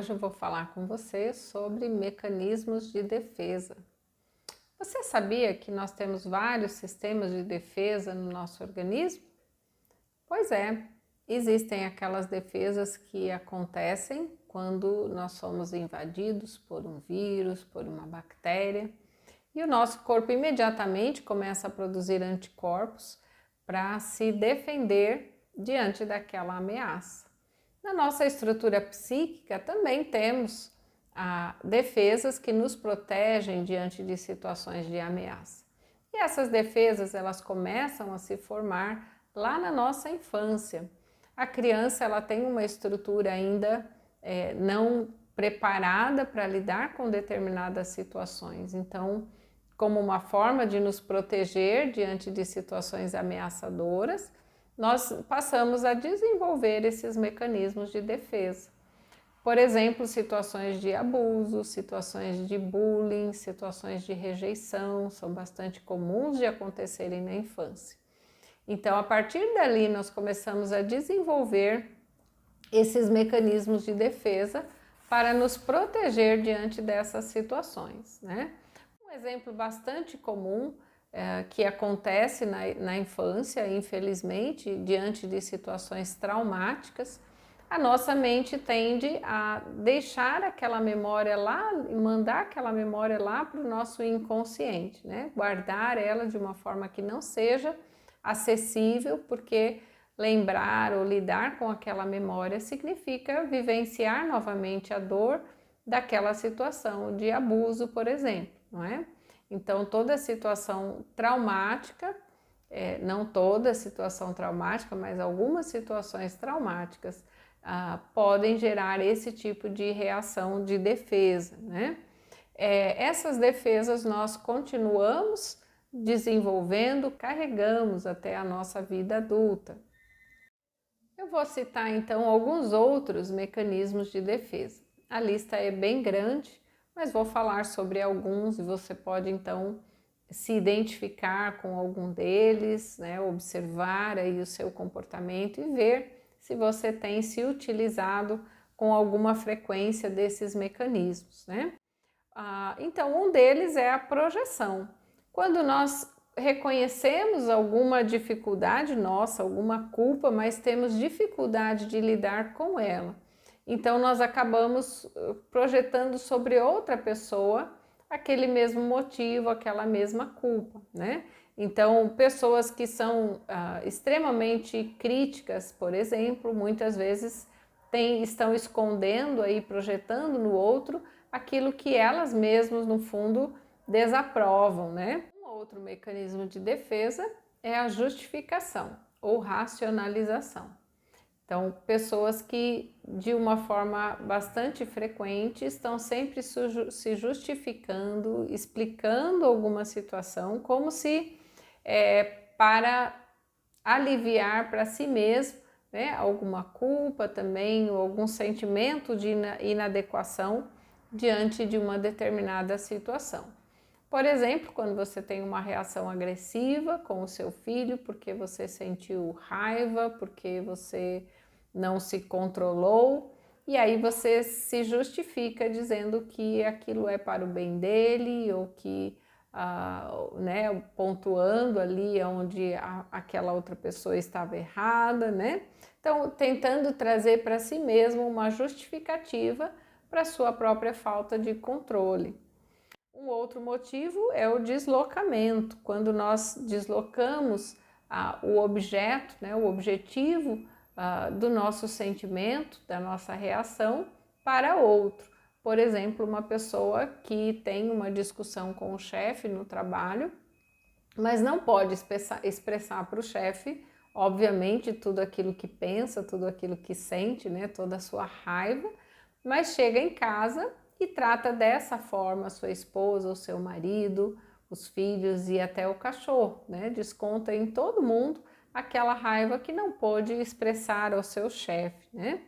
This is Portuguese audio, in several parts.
Hoje eu vou falar com você sobre mecanismos de defesa. Você sabia que nós temos vários sistemas de defesa no nosso organismo? Pois é, existem aquelas defesas que acontecem quando nós somos invadidos por um vírus, por uma bactéria, e o nosso corpo imediatamente começa a produzir anticorpos para se defender diante daquela ameaça. Na nossa estrutura psíquica também temos defesas que nos protegem diante de situações de ameaça. E essas defesas elas começam a se formar lá na nossa infância. A criança ela tem uma estrutura ainda não preparada para lidar com determinadas situações. Então, como uma forma de nos proteger diante de situações ameaçadoras, nós passamos a desenvolver esses mecanismos de defesa. Por exemplo, situações de abuso, situações de bullying, situações de rejeição, são bastante comuns de acontecerem na infância. Então, a partir dali, nós começamos a desenvolver esses mecanismos de defesa para nos proteger diante dessas situações, né? Um exemplo bastante comum que acontece na infância, infelizmente, diante de situações traumáticas, a nossa mente tende a deixar aquela memória lá, mandar aquela memória lá para o nosso inconsciente, né? Guardar ela de uma forma que não seja acessível, porque lembrar ou lidar com aquela memória significa vivenciar novamente a dor daquela situação de abuso, por exemplo, não é? Então, toda situação traumática, não toda situação traumática, mas algumas situações traumáticas podem gerar esse tipo de reação de defesa, né? Essas defesas nós continuamos desenvolvendo, carregamos até a nossa vida adulta. Eu vou citar então alguns outros mecanismos de defesa. A lista é bem grande, mas vou falar sobre alguns e você pode então se identificar com algum deles, né? Observar aí o seu comportamento e ver se você tem se utilizado com alguma frequência desses mecanismos, né? Então, um deles é a projeção. Quando nós reconhecemos alguma dificuldade nossa, alguma culpa, mas temos dificuldade de lidar com ela, então nós acabamos projetando sobre outra pessoa aquele mesmo motivo, aquela mesma culpa, né? Então, pessoas que são extremamente críticas, por exemplo, muitas vezes estão escondendo aí, projetando no outro aquilo que elas mesmas, no fundo, desaprovam, né? Um outro mecanismo de defesa é a justificação ou racionalização. Então, pessoas que, de uma forma bastante frequente, estão sempre se justificando, explicando alguma situação, como se para aliviar para si mesmo, né, alguma culpa também, ou algum sentimento de inadequação diante de uma determinada situação. Por exemplo, quando você tem uma reação agressiva com o seu filho, porque você sentiu raiva, porque você não se controlou, e aí você se justifica dizendo que aquilo é para o bem dele, ou que, né, pontuando ali onde aquela outra pessoa estava errada, né? Então, tentando trazer para si mesmo uma justificativa para sua própria falta de controle. Um outro motivo é o deslocamento, quando nós deslocamos o objeto, né, o objetivo do nosso sentimento, da nossa reação para outro. Por exemplo, uma pessoa que tem uma discussão com o chefe no trabalho, mas não pode expressar para o chefe, obviamente, tudo aquilo que pensa, tudo aquilo que sente, né, toda a sua raiva, mas chega em casa e trata dessa forma sua esposa, o seu marido, os filhos e até o cachorro, né? Desconta em todo mundo aquela raiva que não pôde expressar ao seu chefe, né?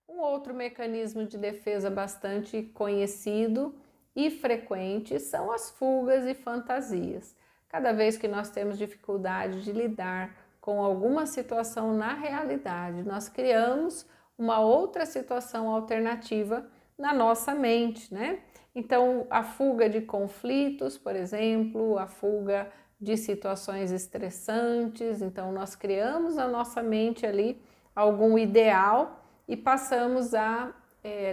Um outro mecanismo de defesa bastante conhecido e frequente são as fugas e fantasias. Cada vez que nós temos dificuldade de lidar com alguma situação na realidade, nós criamos uma outra situação alternativa na nossa mente, né? Então, a fuga de conflitos, por exemplo, a fuga de situações estressantes. Então, nós criamos na nossa mente ali algum ideal e passamos a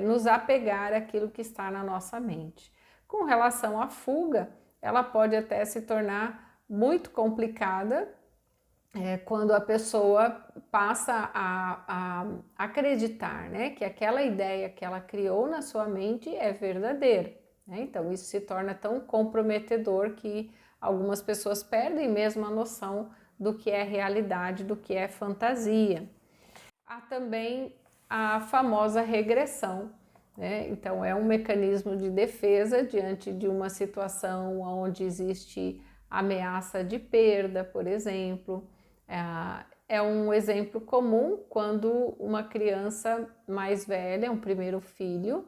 nos apegar àquilo que está na nossa mente. Com relação à fuga, ela pode até se tornar muito complicada quando a pessoa passa a acreditar, né, que aquela ideia que ela criou na sua mente é verdadeira, né? Então isso se torna tão comprometedor que algumas pessoas perdem mesmo a noção do que é realidade, do que é fantasia. Há também a famosa regressão, né? Então é um mecanismo de defesa diante de uma situação onde existe ameaça de perda, por exemplo. É um exemplo comum quando uma criança mais velha, um primeiro filho,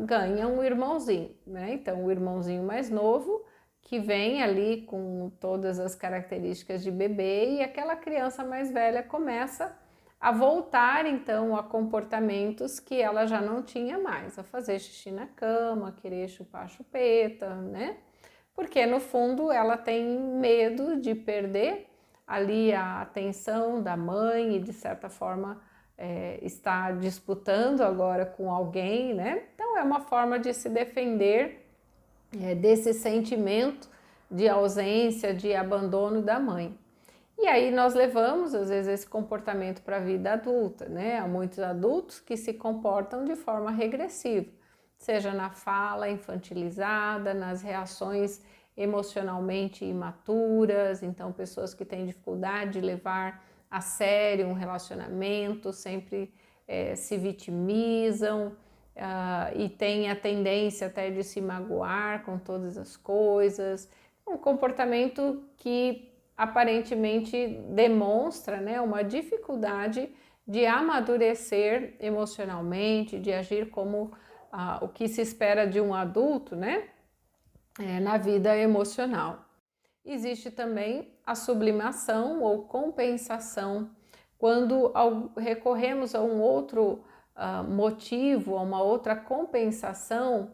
ganha um irmãozinho, né? Então, o irmãozinho mais novo que vem ali com todas as características de bebê e aquela criança mais velha começa a voltar então a comportamentos que ela já não tinha mais, a fazer xixi na cama, a querer chupar a chupeta, né? Porque no fundo ela tem medo de perder ali a atenção da mãe e de certa forma está disputando agora com alguém, né? Então é uma forma de se defender desse sentimento de ausência, de abandono da mãe. E aí nós levamos às vezes esse comportamento para a vida adulta, né? Há muitos adultos que se comportam de forma regressiva, seja na fala infantilizada, nas reações emocionalmente imaturas, então pessoas que têm dificuldade de levar a sério um relacionamento, sempre se vitimizam e têm a tendência até de se magoar com todas as coisas, um comportamento que aparentemente demonstra, né, uma dificuldade de amadurecer emocionalmente, de agir como o que se espera de um adulto, né, na vida emocional. Existe também a sublimação ou compensação, quando recorremos a um outro motivo, a uma outra compensação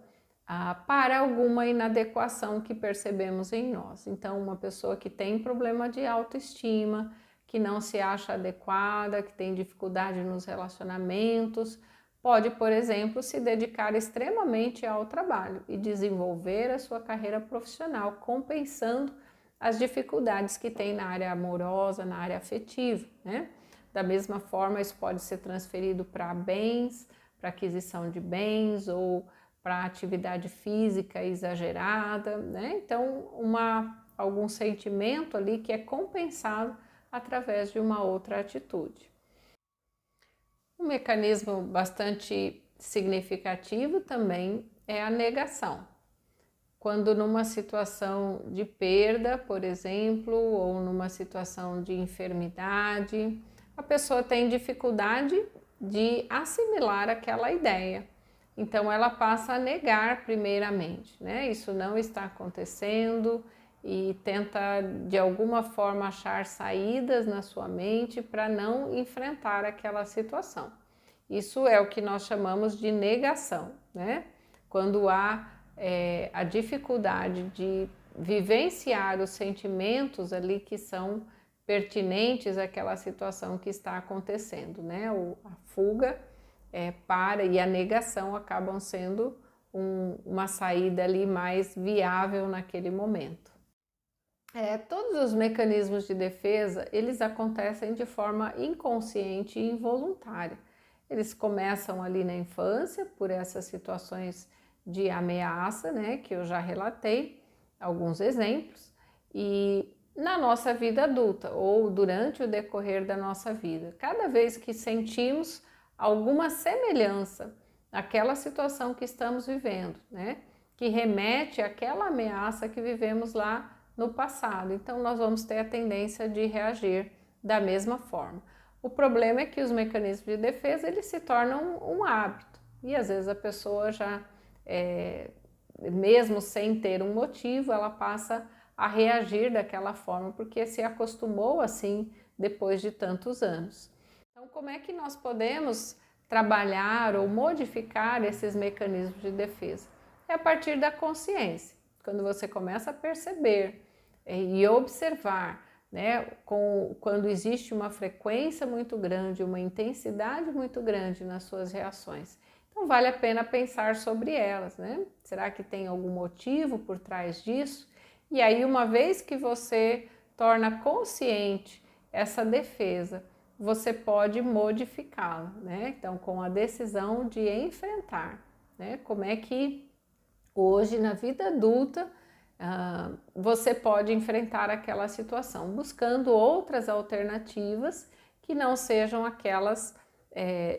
para alguma inadequação que percebemos em nós. Então, uma pessoa que tem problema de autoestima, que não se acha adequada, que tem dificuldade nos relacionamentos, pode, por exemplo, se dedicar extremamente ao trabalho e desenvolver a sua carreira profissional, compensando as dificuldades que tem na área amorosa, na área afetiva, né? Da mesma forma, isso pode ser transferido para bens, para aquisição de bens ou para atividade física exagerada, né? Então, algum sentimento ali que é compensado através de uma outra atitude. Um mecanismo bastante significativo também é a negação. Quando numa situação de perda, por exemplo, ou numa situação de enfermidade, a pessoa tem dificuldade de assimilar aquela ideia. Então ela passa a negar primeiramente, né? Isso não está acontecendo e tenta de alguma forma achar saídas na sua mente para não enfrentar aquela situação. Isso é o que nós chamamos de negação, né? Quando há a dificuldade de vivenciar os sentimentos ali que são pertinentes àquela situação que está acontecendo, né? A fuga e a negação acabam sendo uma saída ali mais viável naquele momento. Todos os mecanismos de defesa, eles acontecem de forma inconsciente e involuntária. Eles começam ali na infância, por essas situações de ameaça, né, que eu já relatei, alguns exemplos, e na nossa vida adulta ou durante o decorrer da nossa vida. Cada vez que sentimos alguma semelhança àquela situação que estamos vivendo, né, que remete àquela ameaça que vivemos lá no passado. Então, nós vamos ter a tendência de reagir da mesma forma. O problema é que os mecanismos de defesa, eles se tornam um hábito. E às vezes a pessoa já, mesmo sem ter um motivo, ela passa a reagir daquela forma, porque se acostumou assim depois de tantos anos. Então, como é que nós podemos trabalhar ou modificar esses mecanismos de defesa? É a partir da consciência, quando você começa a perceber e observar, né, quando existe uma frequência muito grande, uma intensidade muito grande nas suas reações. Então vale a pena pensar sobre elas, né? Será que tem algum motivo por trás disso? E aí, uma vez que você torna consciente essa defesa, você pode modificá-la, né? Então, com a decisão de enfrentar, né? Como é que hoje, na vida adulta, você pode enfrentar aquela situação, buscando outras alternativas que não sejam aquelas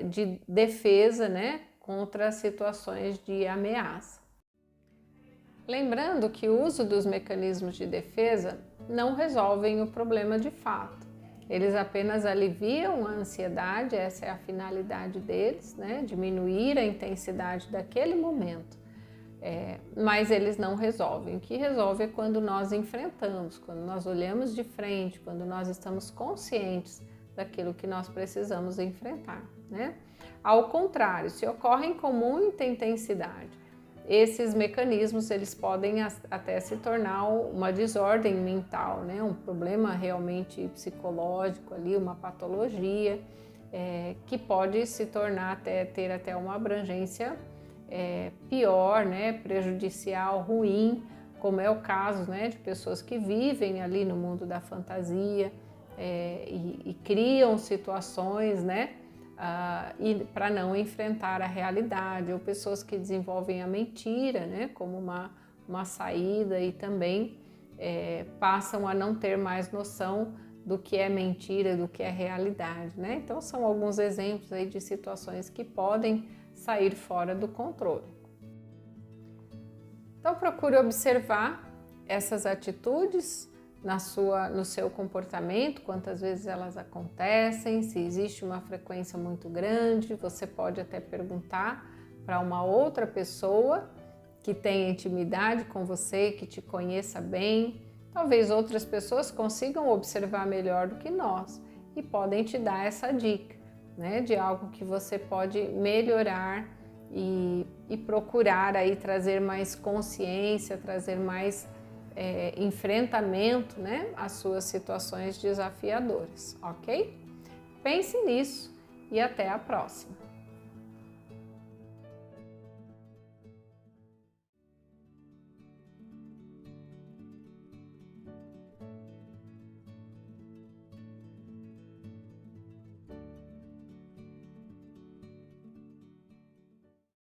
de defesa, né? Contra situações de ameaça. Lembrando que o uso dos mecanismos de defesa não resolvem o problema de fato. Eles apenas aliviam a ansiedade, essa é a finalidade deles, né? Diminuir a intensidade daquele momento. Mas eles não resolvem. O que resolve é quando nós enfrentamos, quando nós olhamos de frente, quando nós estamos conscientes daquilo que nós precisamos enfrentar, né? Ao contrário, se ocorrem com muita intensidade, esses mecanismos eles podem até se tornar uma desordem mental, né? Um problema realmente psicológico ali, uma patologia que pode se tornar ter até uma abrangência pior, né? Prejudicial, ruim, como é o caso, né? De pessoas que vivem ali no mundo da fantasia e criam situações, né? E para não enfrentar a realidade, ou pessoas que desenvolvem a mentira, né, como uma saída e também passam a não ter mais noção do que é mentira, do que é realidade, né? Então são alguns exemplos aí de situações que podem sair fora do controle. Então procure observar essas atitudes no seu comportamento, quantas vezes elas acontecem, se existe uma frequência muito grande, você pode até perguntar para uma outra pessoa que tenha intimidade com você, que te conheça bem. Talvez outras pessoas consigam observar melhor do que nós e podem te dar essa dica, né, de algo que você pode melhorar e procurar aí trazer mais consciência, trazer mais enfrentamento, né, às suas situações desafiadoras, ok? Pense nisso e até a próxima!